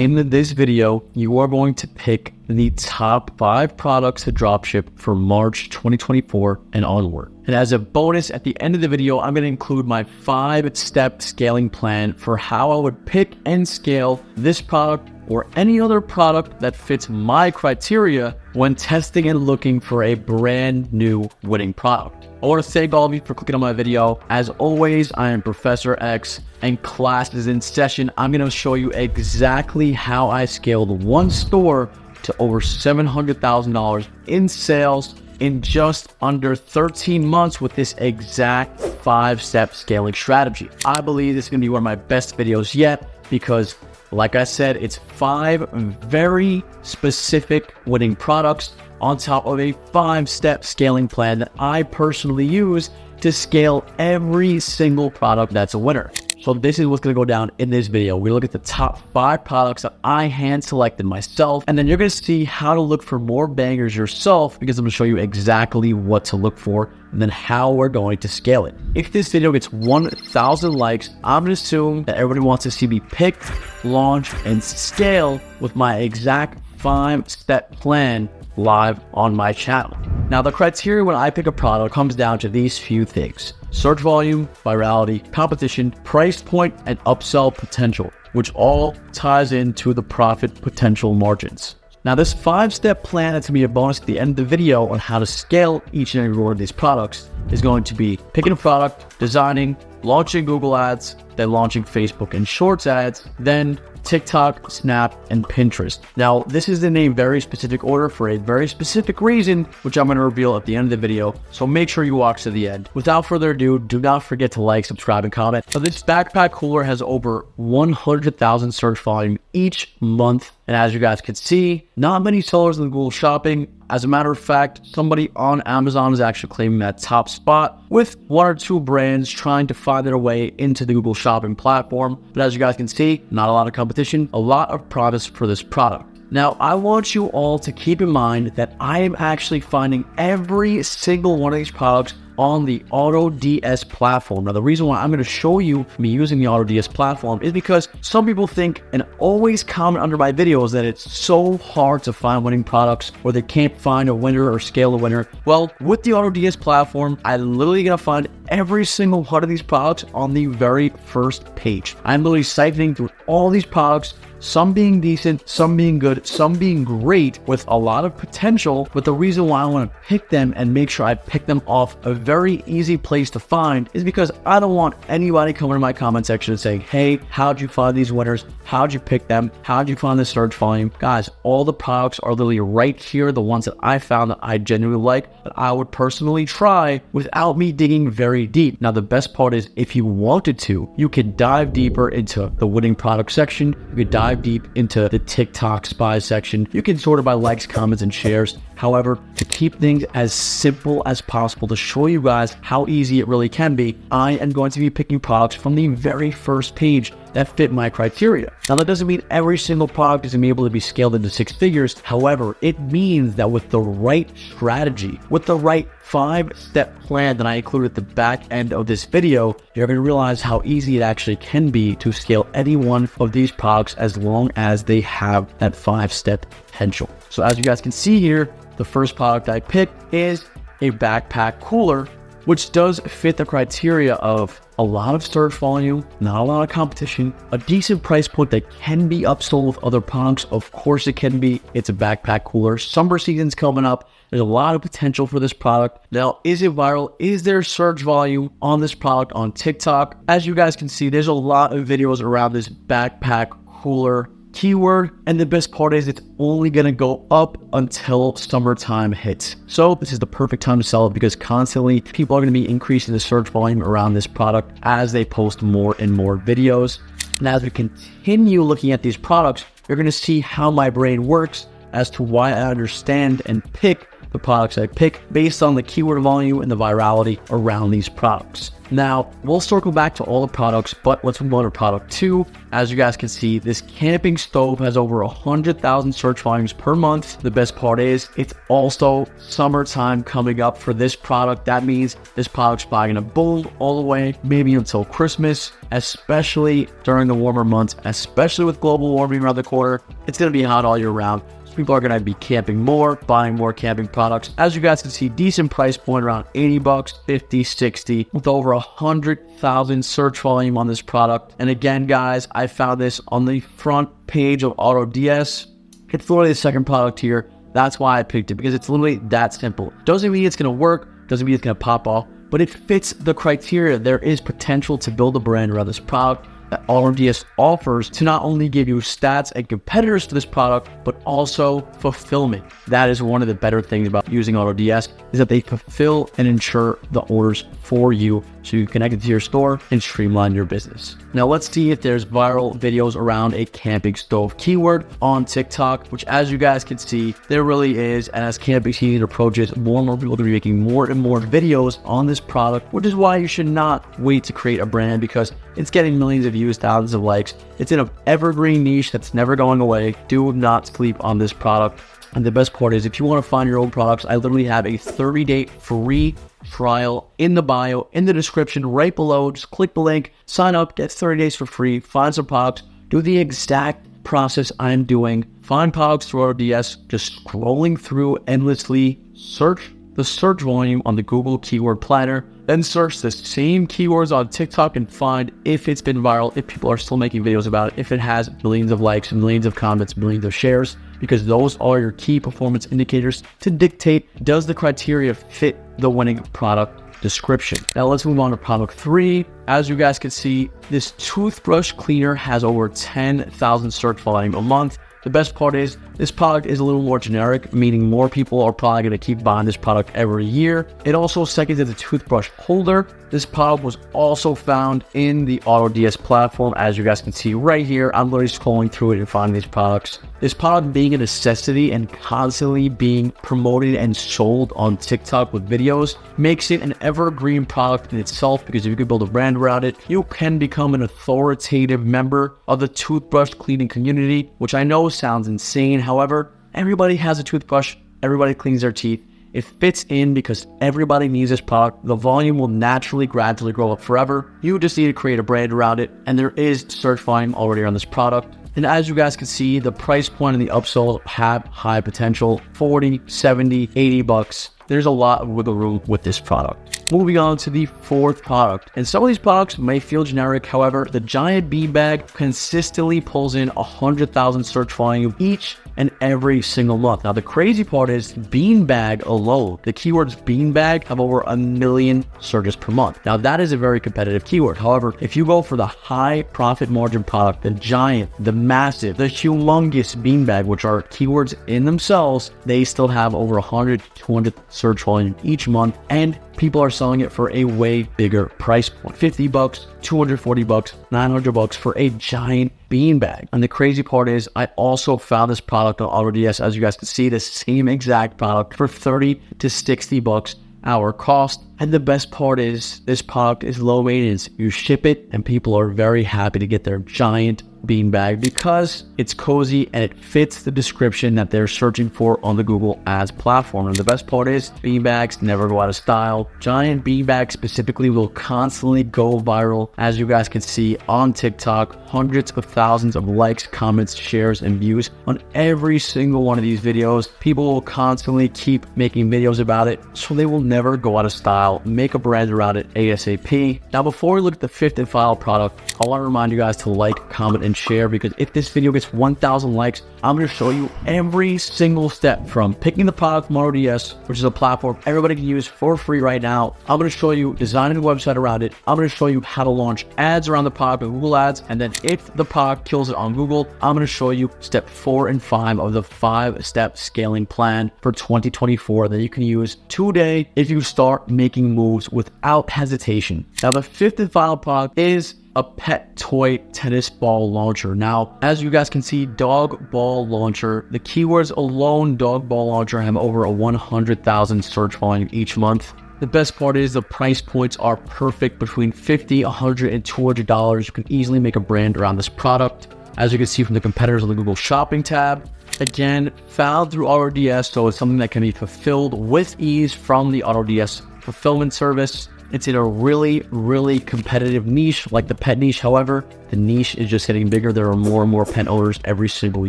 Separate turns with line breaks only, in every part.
In this video, you are going to pick the top 5 products to dropship for March 2024 and onward. And as a bonus, at the end of the video, I'm going to include my 5-step scaling plan for how I would pick and scale this product or any other product that fits my criteria when testing and looking for a brand new winning product. I want to thank all of you for clicking on my video. As always, I am Professor X and class is in session. I'm going to show you exactly how I scaled one store to over $700,000 in sales in just under 13 months with this exact 5-step scaling strategy. I believe this is going to be one of my best videos yet because, like I said, it's 5 very specific winning products on top of a 5-step scaling plan that I personally use to scale every single product that's a winner. So this is what's going to go down in this video. We look at the top 5 products that I hand selected myself, and then you're going to see how to look for more bangers yourself because I'm going to show you exactly what to look for and then how we're going to scale it. If this video gets 1,000 likes, I'm going to assume that everybody wants to see me pick, launch, and scale with my exact 5-step plan live on my channel. Now, the criteria when I pick a product comes down to these few things: search volume, virality, competition, price point, and upsell potential, which all ties into the profit potential margins. Now, this 5-step plan that's going to be a bonus at the end of the video on how to scale each and every one of these products is going to be picking a product, designing, launching Google Ads, then launching Facebook and Shorts ads, then TikTok, Snap, and Pinterest. Now, this is in a very specific order for a very specific reason, which I'm going to reveal at the end of the video, so make sure you watch to the end. Without further ado, do not forget to like, subscribe, and comment. So this backpack cooler has over 100,000 search volume each month, and as you guys can see, not many sellers in Google Shopping. As a matter of fact, somebody on Amazon is actually claiming that top spot with 1 or 2 brands trying to find their way into the Google Shopping platform. But as you guys can see, not a lot of competition, a lot of promise for this product. Now, I want you all to keep in mind that I am actually finding every single one of these products on the AutoDS platform. Now, the reason why I'm going to show you me using the AutoDS platform is because some people think and always comment under my videos that it's so hard to find winning products or they can't find a winner or scale a winner. Well, with the AutoDS platform, I'm literally going to find every single one of these products on the very first page. I'm literally siphoning through all these products, some being decent, some being good, some being great with a lot of potential. But the reason why I want to pick them and make sure I pick them off a very easy place to find is because I don't want anybody coming to my comment section and saying, hey, how'd you find these winners? How'd you pick them? How'd you find the search volume? Guys, all the products are literally right here, the ones that I found that I genuinely like, that I would personally try without me digging very deep. Now, the best part is if you wanted to, you could dive deeper into the winning product section. You could dive deep into the TikTok spies section. You can sort it by likes, comments, and shares. However, to keep things as simple as possible, to show you guys how easy it really can be, I am going to be picking products from the very first page that fit my criteria. Now, that doesn't mean every single product is going to be able to be scaled into 6 figures. However, it means that with the right strategy, with the right 5-step plan that I included at the back end of this video, you're going to realize how easy it actually can be to scale any one of these products as long as they have that 5-step potential. So as you guys can see here, the first product I picked is a backpack cooler, which does fit the criteria of a lot of search volume, not a lot of competition, a decent price point that can be upsold with other products. Of course it can be. It's a backpack cooler. Summer season's coming up. There's a lot of potential for this product. Now, is it viral? Is there search volume on this product on TikTok? As you guys can see, there's a lot of videos around this backpack cooler keyword, and the best part is it's only going to go up until summertime hits. So this is the perfect time to sell it because constantly people are going to be increasing the search volume around this product as they post more and more videos. And as we continue looking at these products, you're going to see how my brain works as to why I understand and pick the products I pick based on the keyword volume and the virality around these products. Now, we'll circle back to all the products, but let's move on to product 2. As you guys can see, this camping stove has over 100,000 search volumes per month. The best part is it's also summertime coming up for this product. That means this product's probably gonna boom all the way, maybe until Christmas, especially during the warmer months, especially with global warming around the corner. It's gonna be hot all year round. People are going to be camping more, buying more camping products. As you guys can see, decent price point around 80 bucks, 50, 60, with over 100,000 search volume on this product. And again, guys, I found this on the front page of AutoDS. It's literally the second product here. That's why I picked it, because it's literally that simple. Doesn't mean it's going to work, doesn't mean it's going to pop off, but it fits the criteria. There is potential to build a brand around this product that AutoDS offers to not only give you stats and competitors to this product, but also fulfillment. That is one of the better things about using AutoDS, is that they fulfill and ensure the orders for you so you can connect it to your store and streamline your business. Now let's see if there's viral videos around a camping stove keyword on TikTok, which as you guys can see, there really is. And as camping season approaches, more and more people are going to be making more and more videos on this product, which is why you should not wait to create a brand, because it's getting millions of views, thousands of likes. It's in an evergreen niche that's never going away. Do not sleep on this product. And the best part is, if you want to find your own products, I literally have a 30-day free trial in the bio, in the description right below. Just click the link, sign up, get 30 days for free, find some products, do the exact process I'm doing, find products through AutoDS, just scrolling through endlessly, search the search volume on the Google Keyword Planner, then search the same keywords on TikTok and find if it's been viral, if people are still making videos about it, if it has millions of likes, millions of comments, millions of shares, because those are your key performance indicators to dictate, does the criteria fit the winning product description. Now let's move on to product 3. As you guys can see, this toothbrush cleaner has over 10,000 search volume a month. The best part is this product is a little more generic, meaning more people are probably going to keep buying this product every year. It also seconds as a toothbrush holder. This product was also found in the AutoDS platform. As you guys can see right here, I'm literally scrolling through it and finding these products. This product being a necessity and constantly being promoted and sold on TikTok with videos makes it an evergreen product in itself, because if you can build a brand around it, you can become an authoritative member of the toothbrush cleaning community, which I know sounds insane. However, everybody has a toothbrush, everybody cleans their teeth. It fits in because everybody needs this product. The volume will naturally, gradually grow up forever. You just need to create a brand around it, and there is search volume already on this product. And as you guys can see, the price point and the upsell have high potential, 40, 70, 80 bucks. There's a lot of wiggle room with this product. Moving on to the 4th product. And some of these products may feel generic. However, the giant beanbag consistently pulls in 100,000 search volume each and every single month. Now, the crazy part is beanbag alone, the keywords beanbag have over 1 million searches per month. Now, that is a very competitive keyword. However, if you go for the high profit margin product, the giant, the massive, the humongous beanbag, which are keywords in themselves, they still have over 100 to 200 search volume each month, and people are selling it for a way bigger price point. 50 bucks, 240 bucks, 900 bucks for a giant beanbag. And the crazy part is I also found this product on AutoDS. As you guys can see, the same exact product for 30 to 60 bucks our cost. And the best part is this product is low maintenance. You ship it and people are very happy to get their giant beanbag because it's cozy and it fits the description that they're searching for on the Google Ads platform. And the best part is beanbags never go out of style. Giant beanbags specifically will constantly go viral. As you guys can see on TikTok, hundreds of thousands of likes, comments, shares, and views on every single one of these videos. People will constantly keep making videos about it, so they will never go out of style. Make a brand around it ASAP. Now, before we look at the 5th and final product, I want to remind you guys to like, comment, and share, because if this video gets 1,000 likes, I'm going to show you every single step from picking the product from AutoDS, which is a platform everybody can use for free right now. I'm going to show you designing a website around it. I'm going to show you how to launch ads around the product with Google Ads. And then if the product kills it on Google, I'm going to show you step 4 and 5 of the 5-step scaling plan for 2024 that you can use today if you start making moves without hesitation. Now, the 5th and final product is a pet toy tennis ball launcher. Now, as you guys can see, dog ball launcher, the keywords alone, dog ball launcher, have over a 100,000 search volume each month. The best part is the price points are perfect, between $50, $100, and $200. You can easily make a brand around this product. As you can see from the competitors on the Google Shopping tab, again, found through AutoDS, so it's something that can be fulfilled with ease from the AutoDS fulfillment service. It's in a really, really competitive niche, like the pet niche. However, the niche is just getting bigger. There are more and more pet owners every single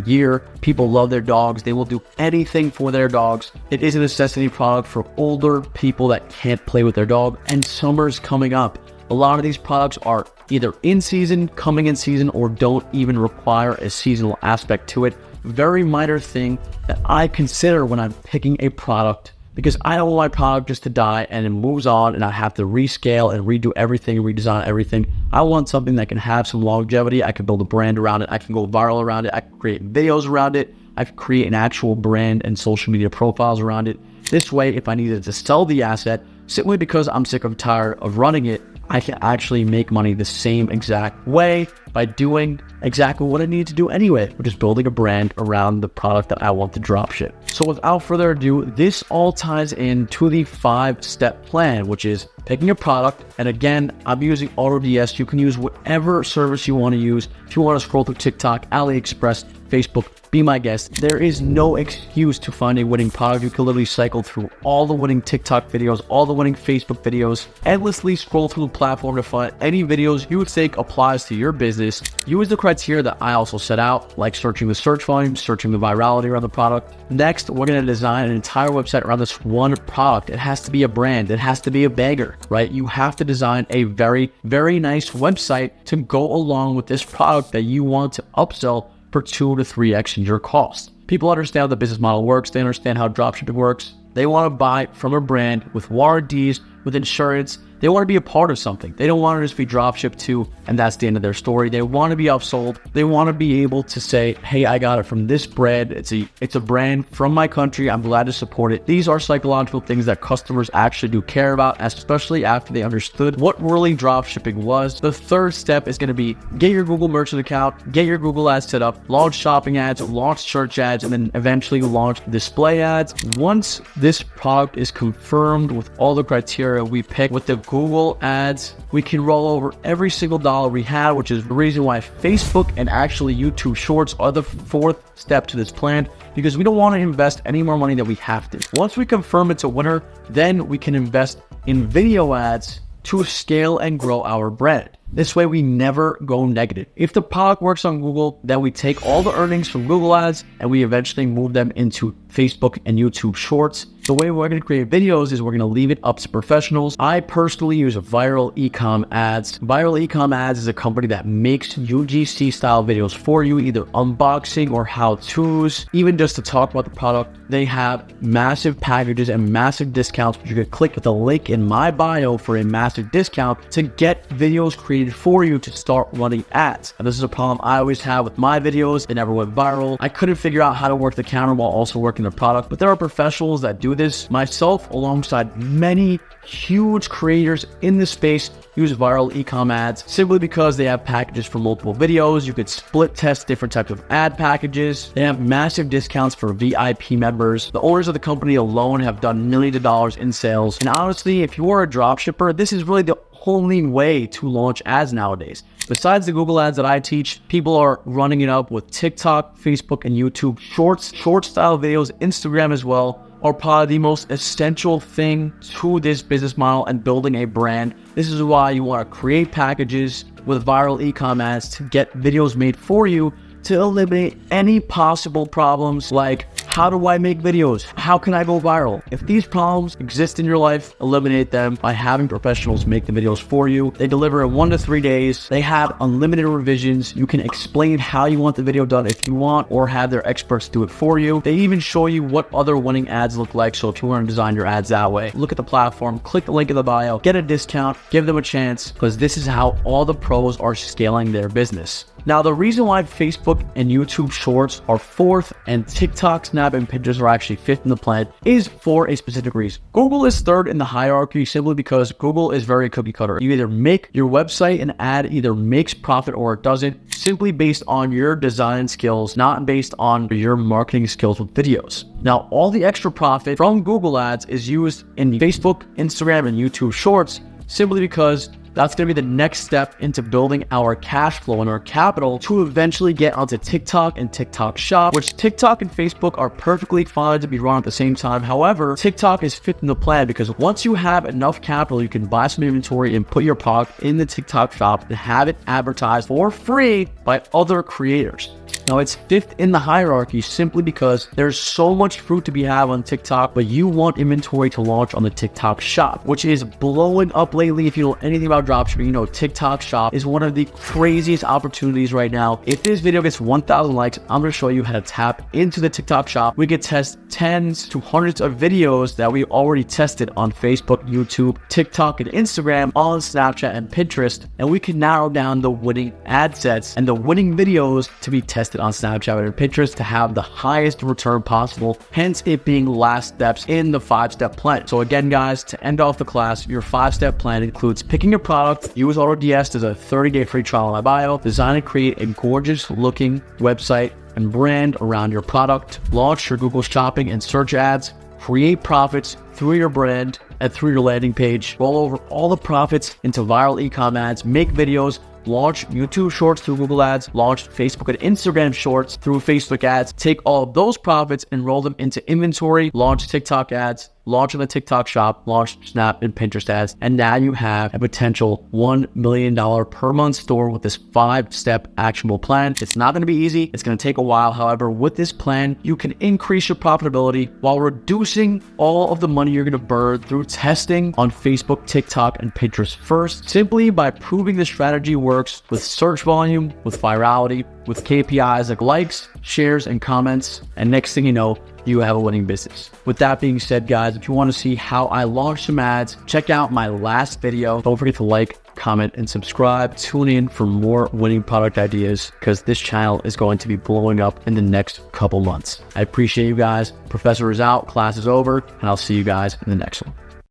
year. People love their dogs. They will do anything for their dogs. It is a necessity product for older people that can't play with their dog, and summer's coming up. A lot of these products are either in season, coming in season, or don't even require a seasonal aspect to it. Very minor thing that I consider when I'm picking a product, because I don't want my product just to die and it moves on and I have to rescale and redo everything, redesign everything. I want something that can have some longevity. I can build a brand around it. I can go viral around it. I can create videos around it. I can create an actual brand and social media profiles around it. This way, if I needed to sell the asset, simply because I'm sick and tired of running it, I can actually make money the same exact way by doing exactly what I need to do anyway, which is building a brand around the product that I want to dropship. So without further ado, this all ties into the 5-step plan, which is picking a product. And again, I'm using AutoDS. You can use whatever service you want to use. If you want to scroll through TikTok, AliExpress, Facebook, be my guest. There is no excuse to find a winning product. You can literally cycle through all the winning TikTok videos, all the winning Facebook videos, endlessly scroll through the platform to find any videos you would think applies to your business. Use the criteria that I also set out, like searching the search volume, searching the virality around the product. Next, we're going to design an entire website around this one product. It has to be a brand. It has to be a banger, right? You have to design a very, very nice website to go along with this product that you want to upsell for 2 to 3x in your cost. People understand how the business model works. They understand how dropshipping works. They want to buy from a brand with warranties, with insurance. They want to be a part of something. They don't want to just be dropshipped to, and that's the end of their story. They want to be upsold. They want to be able to say, hey, I got it from this brand. It's a brand from my country. I'm glad to support it. These are psychological things that customers actually do care about, especially after they understood what really dropshipping was. The third step is going to be get your Google Merchant account, get your Google Ads set up, launch shopping ads, launch search ads, and then eventually launch display ads. Once this product is confirmed with all the criteria we pick with the Google Ads, we can roll over every single dollar we had, which is the reason why Facebook and actually YouTube Shorts are the fourth step to this plan, because we don't want to invest any more money than we have to. Once we confirm it's a winner, then we can invest in video ads to scale and grow our brand. This way we never go negative. If the product works on Google, then we take all the earnings from Google Ads and we eventually move them into Facebook and YouTube Shorts. The way we're going to create videos is we're going to leave it up to professionals. I personally use Ecom Ads. Ecom Ads is a company that makes UGC style videos for you, either unboxing or how-tos, even just to talk about the product. They have massive packages and massive discounts, which you can click with the link in my bio for a massive discount to get videos created for you to start running ads. And this is a problem I always have with my videos. They never went viral. I couldn't figure out how to work the counter while also working the product, but there are professionals that do this. Myself, alongside many huge creators in this space, use Ecom Ads simply because they have packages for multiple videos. You could split test different types of ad packages. They have massive discounts for VIP members. The owners of the company alone have done millions of dollars in sales. And honestly, if you're a dropshipper, this is really the only way to launch ads nowadays. Besides the Google Ads that I teach, people are running it up with TikTok, Facebook, and YouTube Shorts, short style videos, Instagram as well, are probably the most essential thing to this business model and building a brand. This is why you want to create packages with Ecom Ads to get videos made for you to eliminate any possible problems like, how do I make videos? How can I go viral? If these problems exist in your life, eliminate them by having professionals make the videos for you. They deliver in 1 to 3 days. They have unlimited revisions. You can explain how you want the video done if you want, or have their experts do it for you. They even show you what other winning ads look like. So if you want to design your ads that way, look at the platform, click the link in the bio, get a discount, give them a chance, because this is how all the pros are scaling their business. Now, the reason why Facebook and YouTube Shorts are fourth and TikTok's now Snap, and Pinterest are actually fifth in the plan is for a specific reason. Google is third in the hierarchy simply because Google is very cookie cutter. You either make your website and ad either makes profit or it doesn't, simply based on your design skills, not based on your marketing skills with videos. Now, all the extra profit from Google Ads is used in Facebook, Instagram, and YouTube Shorts simply because that's going to be the next step into building our cash flow and our capital to eventually get onto TikTok and TikTok Shop, which TikTok and Facebook are perfectly fine to be run at the same time. However, TikTok is fifth in the plan because once you have enough capital, you can buy some inventory and put your product in the TikTok Shop and have it advertised for free by other creators. Now, it's fifth in the hierarchy simply because there's so much fruit to be had on TikTok, but you want inventory to launch on the TikTok Shop, which is blowing up lately. If you know anything about dropshipping, you know TikTok Shop is one of the craziest opportunities right now. If this video gets 1,000 likes, I'm going to show you how to tap into the TikTok Shop. We could test tens to hundreds of videos that we already tested on Facebook, YouTube, TikTok, and Instagram, on Snapchat and Pinterest, and we can narrow down the winning ad sets and the winning videos to be tested on Snapchat and Pinterest to have the highest return possible, hence it being last steps in the 5-step plan. So again, guys, to end off the class, your 5-step plan includes picking your product, use AutoDS as a 30-day free trial in my bio, design and create a gorgeous looking website and brand around your product, launch your Google Shopping and search ads, create profits through your brand and through your landing page, roll over all the profits into viral Ecom ads, make videos, launch YouTube Shorts through Google Ads, launch Facebook and Instagram Shorts through Facebook ads, take all of those profits and roll them into inventory, launch TikTok ads, launch on the TikTok Shop, launch Snap and Pinterest ads, and now you have a potential $1 million per month store with this 5-step actionable plan. It's not going to be easy. It's going to take a while. However, with this plan, you can increase your profitability while reducing all of the money you're going to burn through testing on Facebook, TikTok, and Pinterest first, simply by proving the strategy works with search volume, with virality, with KPIs like likes, shares, and comments. And next thing you know, you have a winning business. With that being said, guys, if you want to see how I launch some ads, check out my last video. Don't forget to like, comment, and subscribe. Tune in for more winning product ideas because this channel is going to be blowing up in the next couple months. I appreciate you guys. Professor is out, class is over, and I'll see you guys in the next one.